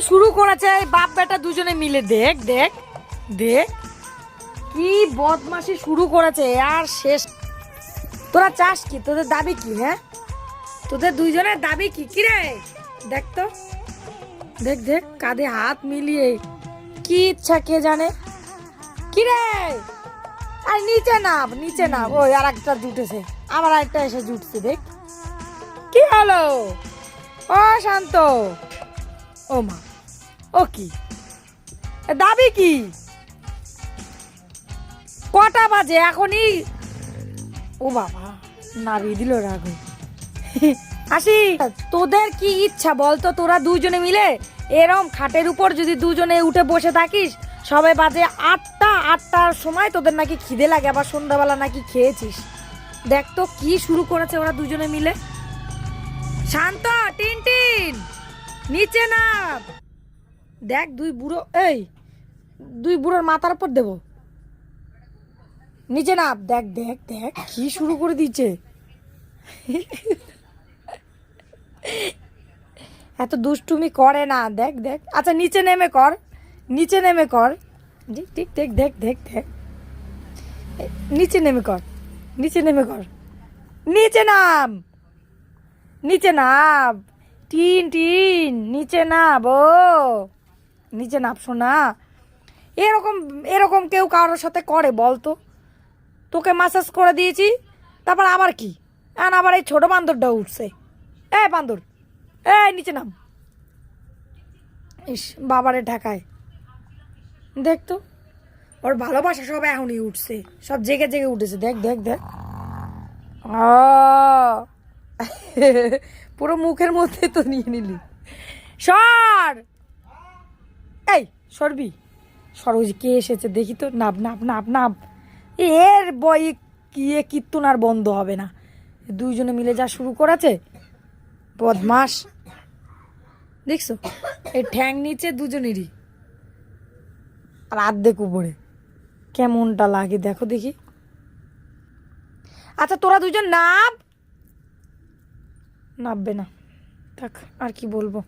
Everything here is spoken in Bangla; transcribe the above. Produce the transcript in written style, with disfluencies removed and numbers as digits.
শুরু করেছে এই বাপ বেটা দুজনে মিলে, দেখ দেখ দেখ কি বদমাশি শুরু করেছে আর শেষ। তোরা চাস কি? তোদের দাবি কি? হ্যাঁ, তোদের দুইজনের দাবি কি? কি রে দেখ তো, দেখ দেখ কাঁধে হাত মিলিয়ে কি ইচ্ছা কে জানে। কি রে, আর নিচে নাম, নিচে নাম। ওই আর একটা জুটেছে, আবার আরেকটা এসে জুটছে। দেখ কি হলো? ও শান্ত, ও মা, ও কি দাবি কি? কটা বাজে এখনই? ও বাবা, নাবিয়ে দিল রাগু। আসি, তোদের কি ইচ্ছা বলতো? তোরা দুজনে মিলে এরম খাটের উপর যদি দুজনে উঠে বসে থাকিস, সবে বাজে 8টা, 8টার সময় তোদের নাকি খিদে লাগে, আবার সন্ধ্যাবেলা নাকি খেয়েছিস। দেখ তো কি শুরু করেছে ওরা দুজনে মিলে। শান্ত, টিনটিন নিচে নাম। দেখ দুই বুড়ো, এই দুই বুড়োর মাথার উপর দেবো, নিচে নাম। দেখ দেখ দেখ কি শুরু করে দিচ্ছে। এত দুষ্টুমি করে না, দেখ দেখ। আচ্ছা নিচে নেমে কর, নিচে নেমে কর। ঠিক ঠিক দেখ দেখ দেখ দেখ, নিচে নেমে কর, নিচে নেমে কর, নিচে নাম, নিচে নাম। টিন টিন নিচে নাম, ও নিচে নাম শোনা। এরকম এরকম কেউ কারোর সাথে করে বলতো? তোকে মাসাজ করে দিয়েছি, তারপর আবার কি? আবার এই ছোট বান্দরটা উঠছে। এ বান্দর, এ নিচে নাম। ইস, বাবারে ঢাকায়। দেখ তো ওর ভালোবাসা সব এখনই উঠছে, সব জেগে জেগে উঠেছে। দেখ দেখ দেখ, ও পুরো মুখের মধ্যে তো নিয়ে নিলি। সর, এই সরবি, সর। ওই যে কে এসেছে দেখি তো। নাব নাব নাব নাব। এর বই কি কীর্তন আর বন্ধ হবে না। দুইজনে মিলে যা শুরু করেছে, বদমাস। দেখছো এই ঠ্যাং নিচে দুজনেরই, আর আর্ধেক উপরে। কেমনটা লাগে দেখো দেখি। আচ্ছা তোরা দুজন নাব, নাববে না, থাক আর কি বলবো।